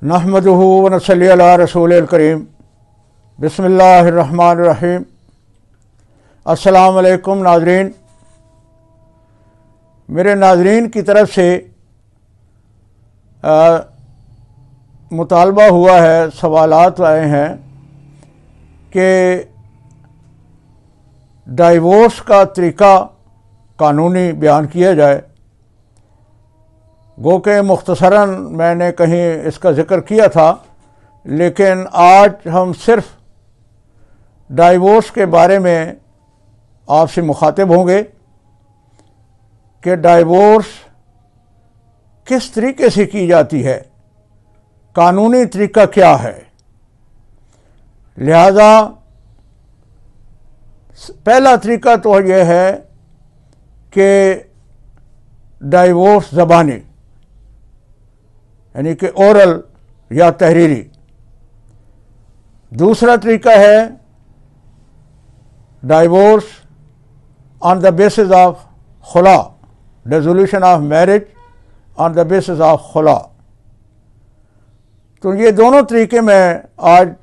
नहमदुहु व नसल्ली अला रसूलिल करीम। बिस्मिल्लाहिर्रहमानिर्रहीम। अस्सलाम वालेकुम नाज़रीन। मेरे नाज़रीन की तरफ से मुतालबा हुआ है, सवालात आए हैं कि डाइवोर्स का तरीका कानूनी बयान किया जाए। गो के मुख्तसरन मैंने कहीं इसका ज़िक्र किया था, लेकिन आज हम सिर्फ डाइवोर्स के बारे में आपसे मुखातिब होंगे कि डाइवोर्स किस तरीके से की जाती है, कानूनी तरीका क्या है। लिहाजा पहला तरीका तो यह है कि डाइवोर्स ज़बानी, यानी कि ओरल या तहरीरी। दूसरा तरीका है divorce on the basis of khula, dissolution of marriage on the basis of khula. तो ये दोनों तरीके मैं आज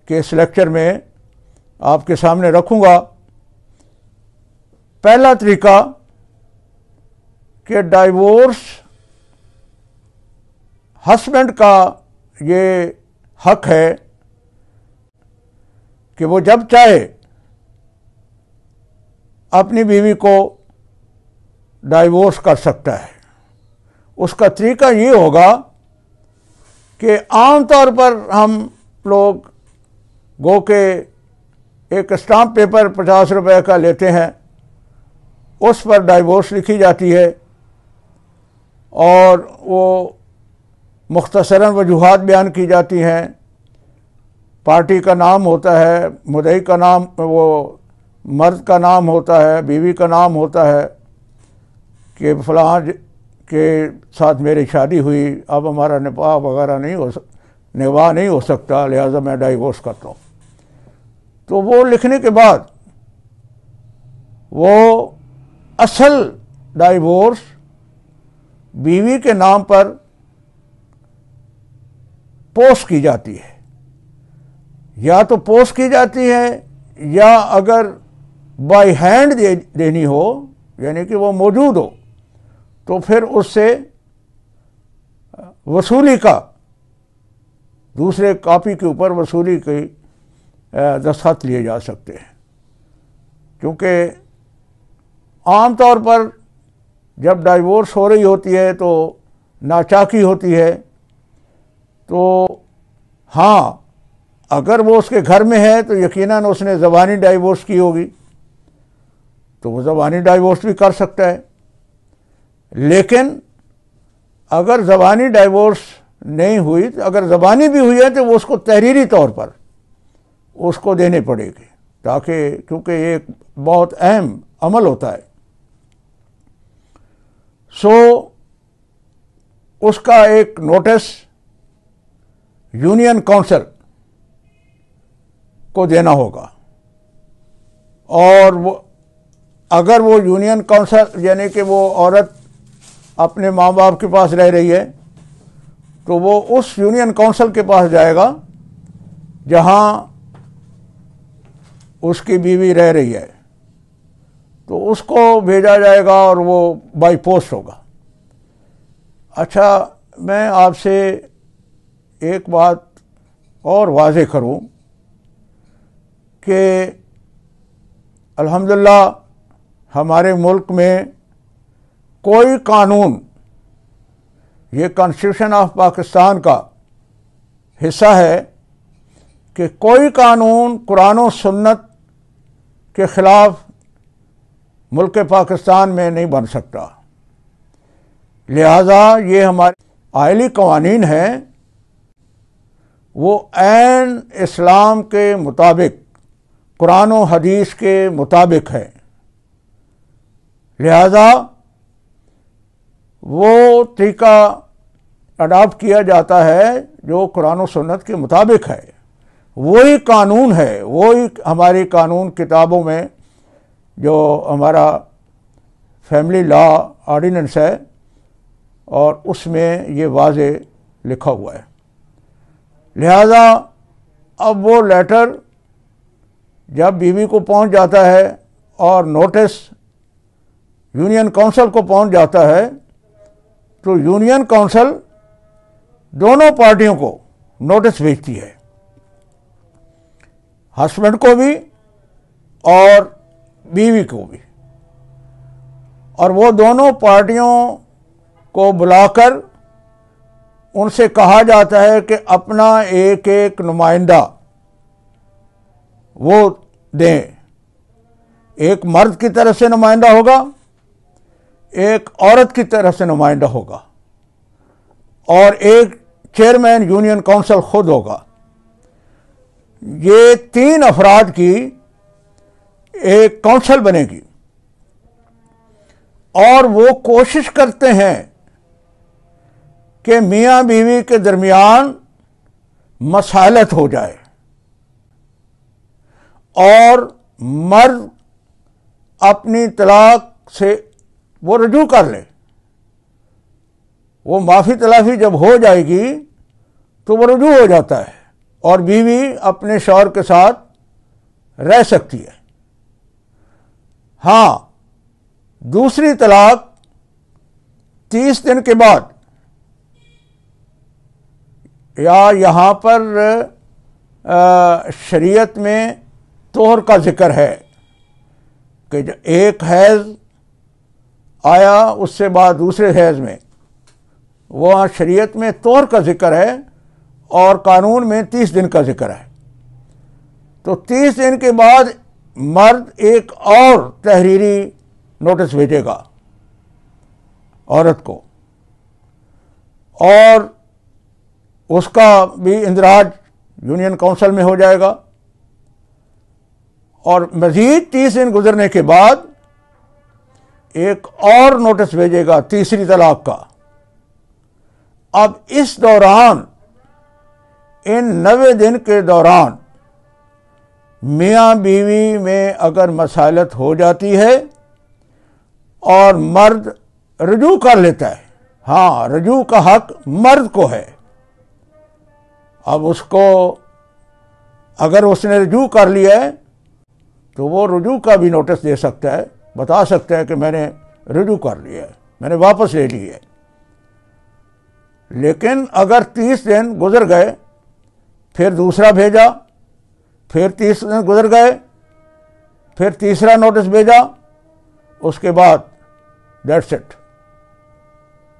के इस लेक्चर में आपके सामने रखूँगा। पहला तरीका कि डाइवोर्स हस्बैंड का ये हक है कि वो जब चाहे अपनी बीवी को डाइवोर्स कर सकता है। उसका तरीका ये होगा कि आम तौर पर हम लोग गो के एक स्टाम्प पेपर 50 रुपए का लेते हैं, उस पर डाइवोर्स लिखी जाती है और वो मुख्तसरन वजूहात बयान की जाती हैं। पार्टी का नाम होता है, मुद्दई का नाम, वो मर्द का नाम होता है, बीवी का नाम होता है कि फलां के साथ मेरी शादी हुई, अब हमारा निकाह वगैरह निकाह नहीं हो सकता, लिहाजा मैं डाइवोर्स करता हूँ। तो वो लिखने के बाद वो असल डाइवोर्स बीवी के नाम पर पोस्ट की जाती है, या तो पोस्ट की जाती है या अगर बाय हैंड देनी हो, यानी कि वो मौजूद हो, तो फिर उससे वसूली का, दूसरे कॉपी के ऊपर वसूली की दस्तखत लिए जा सकते हैं। क्योंकि आम तौर पर जब डाइवोर्स हो रही होती है तो नाचाकी होती है। तो हाँ, अगर वो उसके घर में है तो यकीनन उसने ज़बानी डाइवोर्स की होगी, तो वो ज़बानी डाइवोर्स भी कर सकता है। लेकिन अगर ज़बानी डाइवोर्स नहीं हुई, तो अगर ज़बानी भी हुई है तो वो उसको तहरीरी तौर पर उसको देनी पड़ेगी, ताकि क्योंकि ये एक बहुत अहम अमल होता है। सो उसका एक नोटिस यूनियन काउंसिल को देना होगा, और वो अगर वो यूनियन काउंसिल, यानी कि वो औरत अपने माँ बाप के पास रह रही है, तो वो उस यूनियन काउंसिल के पास जाएगा जहाँ उसकी बीवी रह रही है, तो उसको भेजा जाएगा और वो बाई पोस्ट होगा। अच्छा, मैं आपसे एक बात और वाज़े करूं कि अल्हम्दुलिल्लाह हमारे मुल्क में कोई कानून, ये कॉन्स्टिट्यूशन ऑफ पाकिस्तान का हिस्सा है कि कोई कानून कुरान और सुन्नत के ख़िलाफ़ मुल्क पाकिस्तान में नहीं बन सकता। लिहाजा ये हमारे आइली कवानीन हैं, वो ऐन इस्लाम के मुताबिक, कुरान और हदीस के मुताबिक है। लिहाजा वो तरीका अडॉप्ट किया जाता है जो कुरान और सुन्नत के मुताबिक है। वही कानून है, वही हमारी कानून किताबों में जो हमारा फैमिली लॉ ऑर्डिनेंस है, और उसमें ये वाज़े लिखा हुआ है। लिहाजा अब वो लेटर जब बीवी को पहुंच जाता है और नोटिस यूनियन काउंसिल को पहुंच जाता है, तो यूनियन काउंसिल दोनों पार्टियों को नोटिस भेजती है, हस्बैंड को भी और बीवी को भी, और वो दोनों पार्टियों को बुलाकर उनसे कहा जाता है कि अपना एक एक नुमाइंदा वो दें। एक मर्द की तरफ से नुमाइंदा होगा, एक औरत की तरफ से नुमाइंदा होगा, और एक चेयरमैन यूनियन काउंसिल खुद होगा। ये 3 अफराद की एक काउंसिल बनेगी और वो कोशिश करते हैं कि मियां बीवी के दरमियान मसालत हो जाए और मर्द अपनी तलाक से वो रजू कर ले। वो माफ़ी तलाफी जब हो जाएगी तो वो रजू हो जाता है और बीवी अपने शौहर के साथ रह सकती है। हाँ, दूसरी तलाक 30 दिन के बाद, या यहाँ पर शरीयत में तोहर का जिक्र है कि जो एक हैज़ आया उससे बाद दूसरे हैज़ में, वहाँ शरीयत में तोहर का जिक्र है और कानून में 30 दिन का जिक्र है। तो 30 दिन के बाद मर्द एक और तहरीरी नोटिस भेजेगा औरत को और उसका भी इंदराज यूनियन काउंसिल में हो जाएगा, और मज़ीद 30 दिन गुजरने के बाद एक और नोटिस भेजेगा तीसरी तलाक का। अब इस दौरान, इन 90 दिन के दौरान मियाँ बीवी में अगर मसालत हो जाती है और मर्द रजू कर लेता है, हाँ, रजू का हक मर्द को है। अब उसको अगर उसने रजू कर लिया है तो वो रजू का भी नोटिस दे सकता है, बता सकता है कि मैंने रजू कर लिया है, मैंने वापस ले ली है। लेकिन अगर 30 दिन गुजर गए, फिर दूसरा भेजा, फिर 30 दिन गुजर गए, फिर तीसरा नोटिस भेजा, उसके बाद दैट्स इट,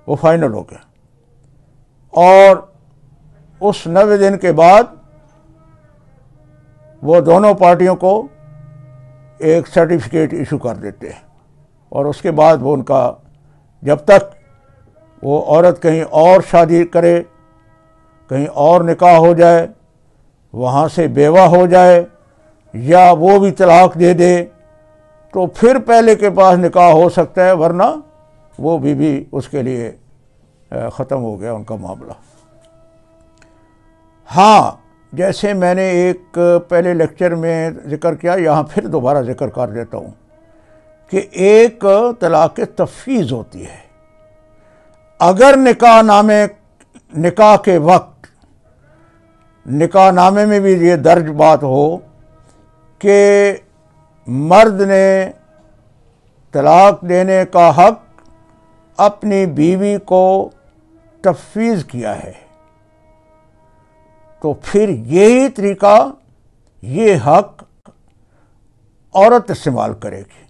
वो फाइनल हो गया। और उस 90 दिन के बाद वो दोनों पार्टियों को एक सर्टिफिकेट इशू कर देते हैं, और उसके बाद वो उनका, जब तक वो औरत कहीं और शादी करे, कहीं और निकाह हो जाए, वहाँ से बेवा हो जाए, या वो भी तलाक दे दे, तो फिर पहले के पास निकाह हो सकता है, वरना वो भी उसके लिए ख़त्म हो गया उनका मामला। हाँ, जैसे मैंने एक पहले लेक्चर में ज़िक्र किया, यहाँ फिर दोबारा ज़िक्र कर देता हूँ कि एक तलाक़ तफ़वीज़ होती है। अगर निकाह के वक्त निकाह नामे में भी ये दर्ज बात हो कि मर्द ने तलाक देने का हक अपनी बीवी को तफ़वीज़ किया है, तो फिर यही तरीका, ये हक औरत इस्तेमाल करेगी।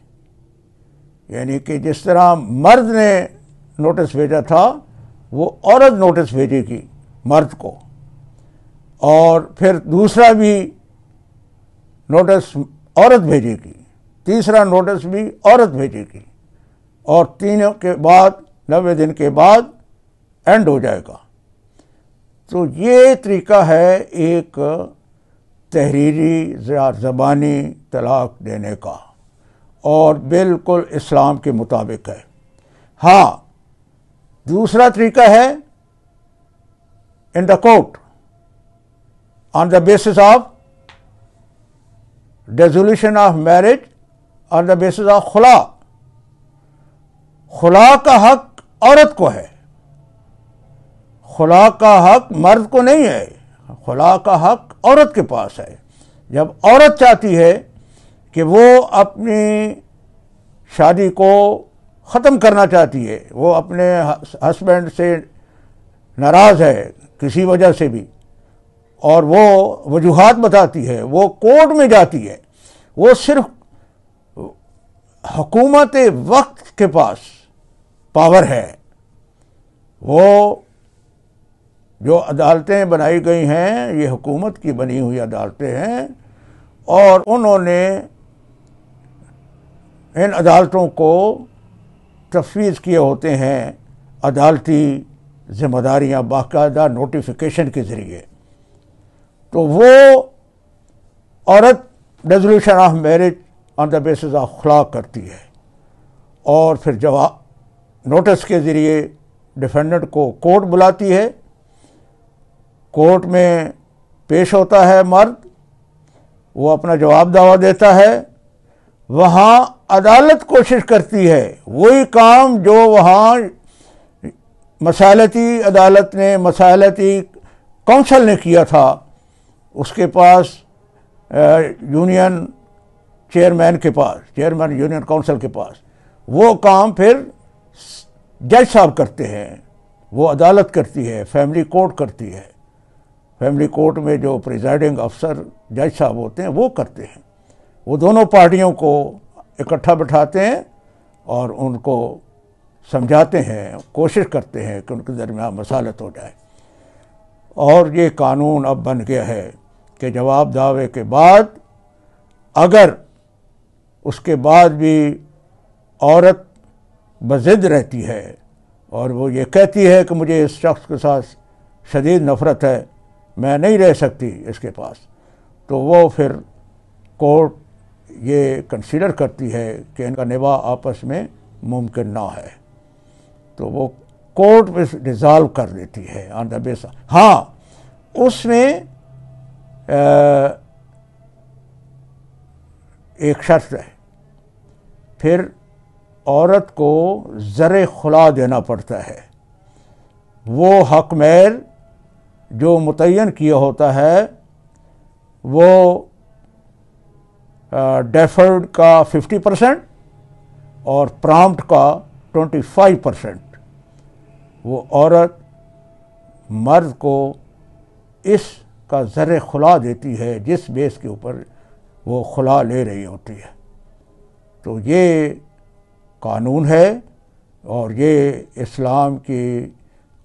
यानी कि जिस तरह मर्द ने नोटिस भेजा था, वो औरत नोटिस भेजेगी मर्द को, और फिर दूसरा भी नोटिस औरत भेजेगी, तीसरा नोटिस भी औरत भेजेगी, और तीनों के बाद 90 दिन के बाद एंड हो जाएगा। तो ये तरीका है एक तहरीरी या ज़बानी तलाक देने का, और बिल्कुल इस्लाम के मुताबिक है। हाँ, दूसरा तरीका है in the court on the basis of dissolution of marriage, on the basis of खुला। खुला का हक औरत को है, खुला का हक मर्द को नहीं है। खुला का हक औरत के पास है। जब औरत चाहती है कि वो अपनी शादी को ख़त्म करना चाहती है, वो अपने हस्बैंड से नाराज़ है किसी वजह से भी, और वो वजूहात बताती है, वो कोर्ट में जाती है, वो सिर्फ हुकूमत वक्त के पास पावर है। वो जो अदालतें बनाई गई हैं ये हुकूमत की बनी हुई अदालतें हैं, और उन्होंने इन अदालतों को तफवीज़ किए होते हैं अदालती ज़िम्मेदारियाँ बाकायदा नोटिफिकेशन के ज़रिए। तो वो औरत resolution of marriage on the basis of खुला करती है, और फिर जवाब नोटिस के ज़रिए डिफेंडेंट को कोर्ट बुलाती है। कोर्ट में पेश होता है मर्द, वो अपना जवाब दावा देता है। वहाँ अदालत कोशिश करती है वही काम जो वहाँ मसालती अदालत ने, मसालती काउंसिल ने किया था, उसके पास यूनियन चेयरमैन के पास, चेयरमैन यूनियन काउंसिल के पास, वो काम फिर जज साहब करते हैं, वो अदालत करती है, फैमिली कोर्ट करती है। फैमिली कोर्ट में जो प्रिजाइडिंग अफसर जज साहब होते हैं वो करते हैं। वो दोनों पार्टियों को इकट्ठा बिठाते हैं और उनको समझाते हैं, कोशिश करते हैं कि उनके दरमियान मसालत हो जाए। और ये कानून अब बन गया है कि जवाब दावे के बाद अगर उसके बाद भी औरत बज़िद रहती है और वो ये कहती है कि मुझे इस शख्स के साथ शदीद नफ़रत है, मैं नहीं रह सकती इसके पास, तो वो फिर कोर्ट ये कंसीडर करती है कि इनका निभा आपस में मुमकिन ना है, तो वो कोर्ट में डिज़ाल्व कर देती है ऑन द बेस। हाँ, उसमें एक शर्त है, फिर औरत को ज़र खुला देना पड़ता है। वो हक महर जो मुतय्यन किया होता है वो डेफर्ड का 50% और प्रॉम्प्ट का 25%। वो औरत मर्द को इसका ज़र खुला देती है जिस बेस के ऊपर वो खुला ले रही होती है। तो ये कानून है और ये इस्लाम की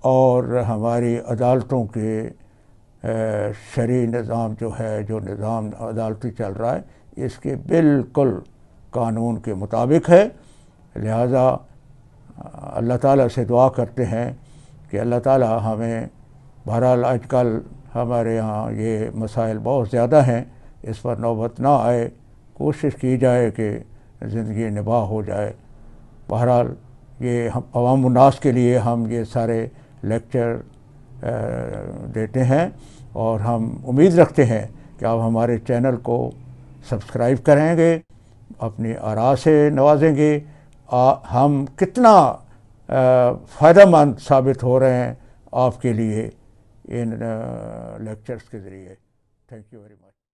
और हमारी अदालतों के शरई निज़ाम जो है, जो निज़ाम अदालती चल रहा है, इसके बिल्कुल कानून के मुताबिक है। लिहाजा अल्लाह ताला से दुआ करते हैं कि अल्लाह ताला हमें, बहरहाल आजकल हमारे यहाँ ये मसाइल बहुत ज़्यादा हैं, इस पर नौबत ना आए, कोशिश की जाए कि ज़िंदगी निभा हो जाए। बहरहाल ये हम अवाम उन्नास के लिए हम ये सारे लेक्चर देते हैं और हम उम्मीद रखते हैं कि आप हमारे चैनल को सब्सक्राइब करेंगे, अपनी आरा से नवाजेंगे। हम कितना फ़ायदेमंद साबित हो रहे हैं आपके लिए इन लेक्चर्स के ज़रिए। Thank you very much.